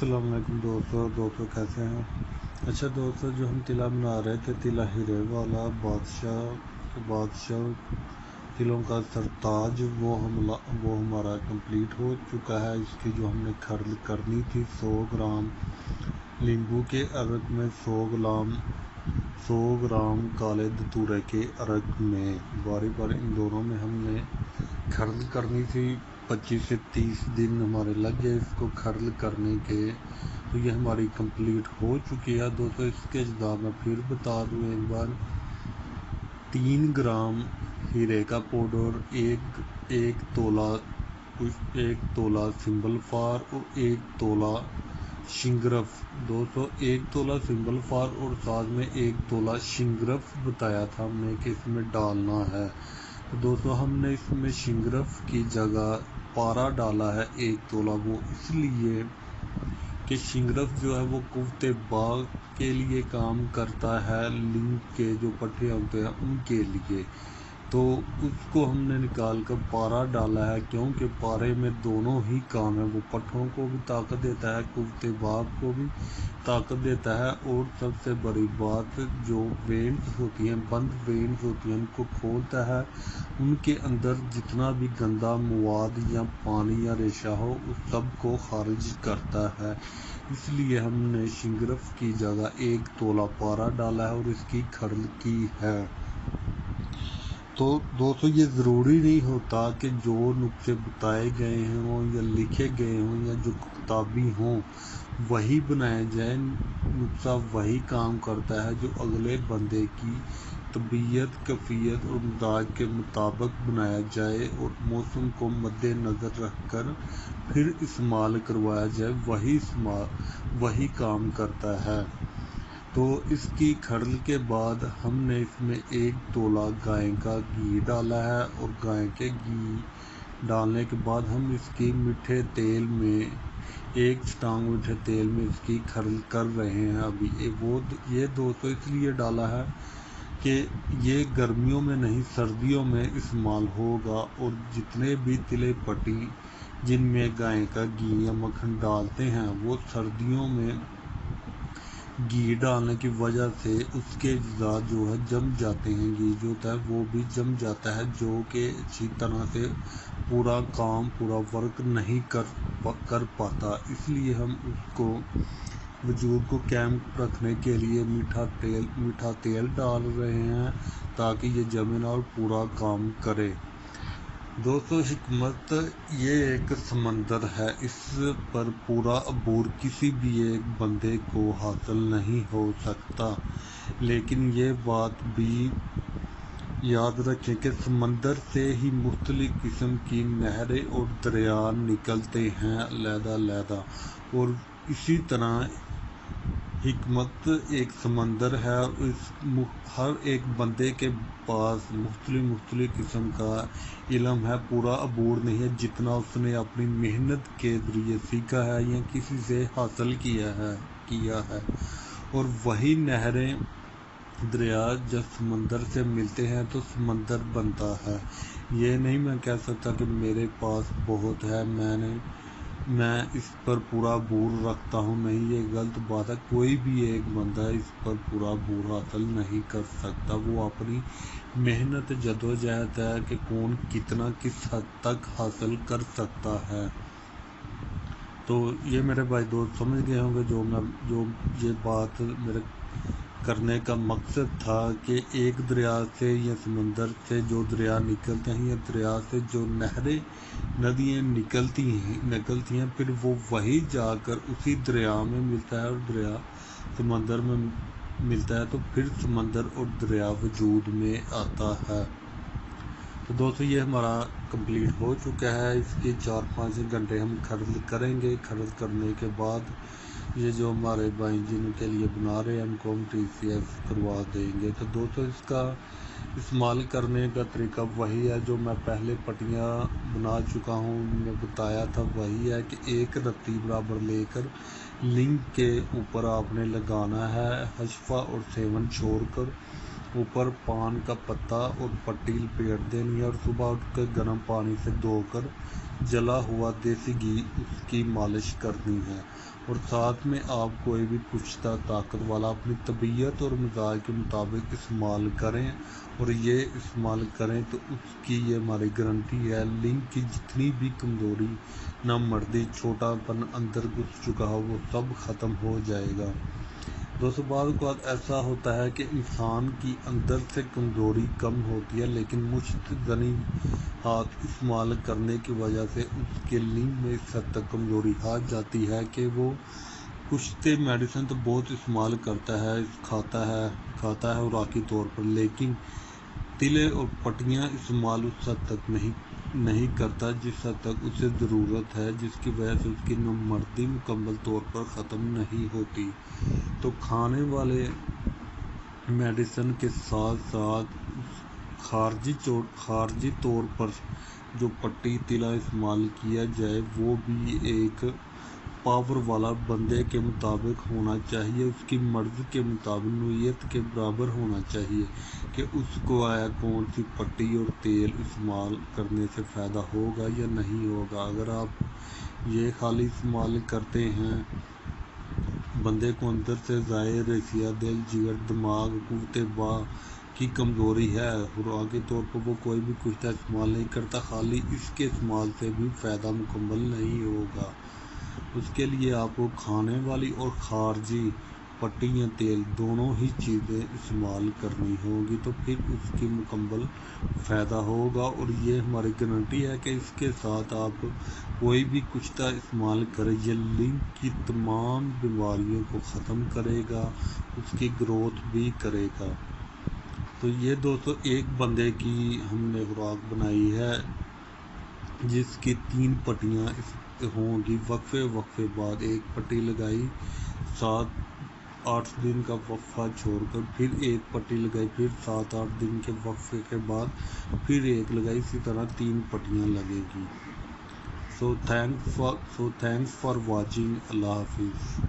السلام علیکم دوستوں کیسے ہیں؟ اچھا دوستوں، جو ہم تلا بنا رہے تھے، تلا ہیرے والا بادشاہ تلوں کا سرتاج، وہ ہمارا کمپلیٹ ہو چکا ہے۔ اس کی جو ہم نے کھرل کرنی تھی 100 گرام لیمبو کے عرق میں، 100 گرام کالے دتورے کے عرق میں، باری ان دونوں میں ہم نے کھرل کرنی تھی۔ 25 سے 30 دن ہمارے لگ گئے اس کو کھرل کرنے کے، تو یہ ہماری کمپلیٹ ہو چکی ہے دوستو۔ اس کے اجزاء میں پھر بتا دوں ایک بار: 3 گرام ہیرے کا پاؤڈر، ایک تولہ سمبل فار اور 1 تولہ شنگرف۔ دوستو 1 تولہ سمبل فار اور ساتھ میں 1 تولہ شنگرف بتایا تھا ہم نے کہ اس میں ڈالنا ہے۔ تو دوستو ہم نے اس میں شنگرف کی جگہ پارا ڈالا ہے 1 تولہ، وہ اس لیے کہ شنگرف جو ہے وہ قوت باغ کے لیے کام کرتا ہے، لنگ کے جو پٹھے ہوتے ہیں ان کے لیے، تو اس کو ہم نے نکال کر پارا ڈالا ہے، کیونکہ پارے میں دونوں ہی کام ہے، وہ پٹھوں کو بھی طاقت دیتا ہے، قوت باغ کو بھی طاقت دیتا ہے، اور سب سے بڑی بات جو وینز ہوتی ہیں، بند وینز ہوتی ہیں، ان کو کھولتا ہے، ان کے اندر جتنا بھی گندا مواد یا پانی یا ریشہ ہو اس سب کو خارج کرتا ہے۔ اس لیے ہم نے شنگرف کی جگہ 1 تولہ پارا ڈالا ہے اور اس کی کھرل کی ہے۔ تو دوستو یہ ضروری نہیں ہوتا کہ جو نسخے بتائے گئے ہوں یا لکھے گئے ہوں یا جو کتابی ہوں وہی بنائے جائیں، نسخہ وہی کام کرتا ہے جو اگلے بندے کی طبیعت، کیفیت اور مزاج کے مطابق بنایا جائے اور موسم کو مد نظر رکھ کر پھر استعمال کروایا جائے، وہی کام کرتا ہے۔ تو اس کی کھرل کے بعد ہم نے اس میں 1 تولہ گائے کا گھی ڈالا ہے، اور گائے کے گھی ڈالنے کے بعد ہم اس کی میٹھے تیل میں 1 چٹانگ میٹھے تیل میں اس کی کھرل کر رہے ہیں ابھی۔ یہ دوستو اس لیے ڈالا ہے کہ یہ گرمیوں میں نہیں سردیوں میں استعمال ہوگا، اور جتنے بھی تلے پٹی جن میں گائے کا گھی یا مکھن ڈالتے ہیں وہ سردیوں میں گھی ڈالنے کی وجہ سے اس کے اجزاء جو ہے جم جاتے ہیں، گھی جو ہوتا ہے وہ بھی جم جاتا ہے، جو کہ اچھی طرح سے پورا ورک نہیں کر پاتا۔ اس لیے ہم اس کو وجود کو قائم رکھنے کے لیے میٹھا تیل ڈال رہے ہیں تاکہ یہ جمے نہ اور پورا کام کرے۔ دوستو حکمت یہ ایک سمندر ہے، اس پر پورا عبور کسی بھی ایک بندے کو حاصل نہیں ہو سکتا، لیکن یہ بات بھی یاد رکھیں کہ سمندر سے ہی مختلف قسم کی نہریں اور دریا نکلتے ہیں علیحدہ، اور اسی طرح حکمت ایک سمندر ہے، اور ہر ایک بندے کے پاس مختلف قسم کا علم ہے، پورا عبور نہیں ہے جتنا اس نے اپنی محنت کے ذریعے سیکھا ہے یا کسی سے حاصل کیا ہے، اور وہی نہریں، دریا جب سمندر سے ملتے ہیں تو سمندر بنتا ہے۔ یہ نہیں میں کہہ سکتا کہ میرے پاس بہت ہے، میں اس پر پورا عبور رکھتا ہوں، نہیں، یہ غلط بات ہے۔ کوئی بھی ایک بندہ اس پر پورا عبور حاصل نہیں کر سکتا، وہ اپنی محنت جدوجہد ہے کہ کون کتنا کس حد تک حاصل کر سکتا ہے۔ تو یہ میرے بھائی دوست سمجھ گئے ہوں گے جو یہ بات میرے کرنے کا مقصد تھا، کہ ایک دریا سے یا سمندر سے جو دریا نکلتے ہیں یا دریا سے جو نہریں ندیاں نکلتی ہیں، پھر وہ وہی جا کر اسی دریا میں ملتا ہے، اور دریا سمندر میں ملتا ہے، تو پھر سمندر اور دریا وجود میں آتا ہے۔ تو دوستو یہ ہمارا کمپلیٹ ہو چکا ہے، اس کی 4-5 گھنٹے ہم کھرل کریں گے۔ کھرل کرنے کے بعد یہ جو ہمارے بھائی جن کے لیے بنا رہے ہیں ان کو ہم TCS کروا دیں گے۔ تو دوستو اس کا استعمال کرنے کا طریقہ وہی ہے جو میں پہلے پٹیاں بنا چکا ہوں، میں بتایا تھا، وہی ہے کہ 1 رتی برابر لے کر لنگ کے اوپر آپ نے لگانا ہے، حشفہ اور سیون چھوڑ کر اوپر پان کا پتا اور پٹی لپیٹ دینی ہے، اور صبح اٹھ کر گرم پانی سے دھو کر جلا ہوا دیسی گھی اس کی مالش کرنی ہے، اور ساتھ میں آپ کوئی بھی کشتہ طاقت والا اپنی طبیعت اور مزاج کے مطابق استعمال کریں، اور یہ استعمال کریں تو اس کی یہ ہماری گارنٹی ہے، لنک کی جتنی بھی کمزوری، نامردی، چھوٹا پن اندر گھس چکا ہو وہ سب ختم ہو جائے گا۔ دوستوں بعض اوقات ایسا ہوتا ہے کہ انسان کی اندر سے کمزوری کم ہوتی ہے، لیکن مشت زنی ہاتھ استعمال کرنے کی وجہ سے اس کے لنگ میں اس حد تک کمزوری آ جاتی ہے کہ وہ کشتے میڈیسن تو بہت استعمال کرتا ہے، کھاتا ہے خوراکی طور پر، لیکن تلے اور پٹیاں استعمال اس حد تک نہیں کرتا جس حد تک اسے ضرورت ہے، جس کی وجہ سے اس کی نامردی مکمل طور پر ختم نہیں ہوتی۔ تو کھانے والے میڈیسن کے ساتھ ساتھ خارجی طور پر جو پٹی تلا استعمال کیا جائے وہ بھی ایک پاور والا بندے کے مطابق ہونا چاہیے، اس کی مرض کے مطابق نوعیت کے برابر ہونا چاہیے کہ اس کو آیا کون سی پٹی اور تیل استعمال کرنے سے فائدہ ہوگا یا نہیں ہوگا۔ اگر آپ یہ خالی استعمال کرتے ہیں، بندے کو اندر سے ظاہر حیثیت دل، جگر، دماغ، قوت با کی کمزوری ہے، خوراکی طور پر وہ کوئی بھی کشتہ استعمال نہیں کرتا، خالی اس کے استعمال سے بھی فائدہ مکمل نہیں ہوگا۔ اس کے لیے آپ کو کھانے والی اور خارجی پٹی یا تیل دونوں ہی چیزیں استعمال کرنی ہوگی، تو پھر اس کی مکمل فائدہ ہوگا، اور یہ ہماری گارنٹی ہے کہ اس کے ساتھ آپ کوئی بھی کشتہ استعمال کرے یہ لنگ کی تمام بیماریوں کو ختم کرے گا، اس کی گروتھ بھی کرے گا۔ تو یہ دوستو ایک بندے کی ہم نے خوراک بنائی ہے جس کی 3 پٹیاں ہوں گی، وقفے بعد ایک پٹی لگائی، 7-8 دن کا وقفہ چھوڑ کر پھر ایک پٹی لگائی، پھر 7-8 دن کے وقفے کے بعد پھر ایک لگائی، اسی طرح 3 پٹیاں لگے گی۔ سو تھینکس فار واچنگ۔ اللہ حافظ۔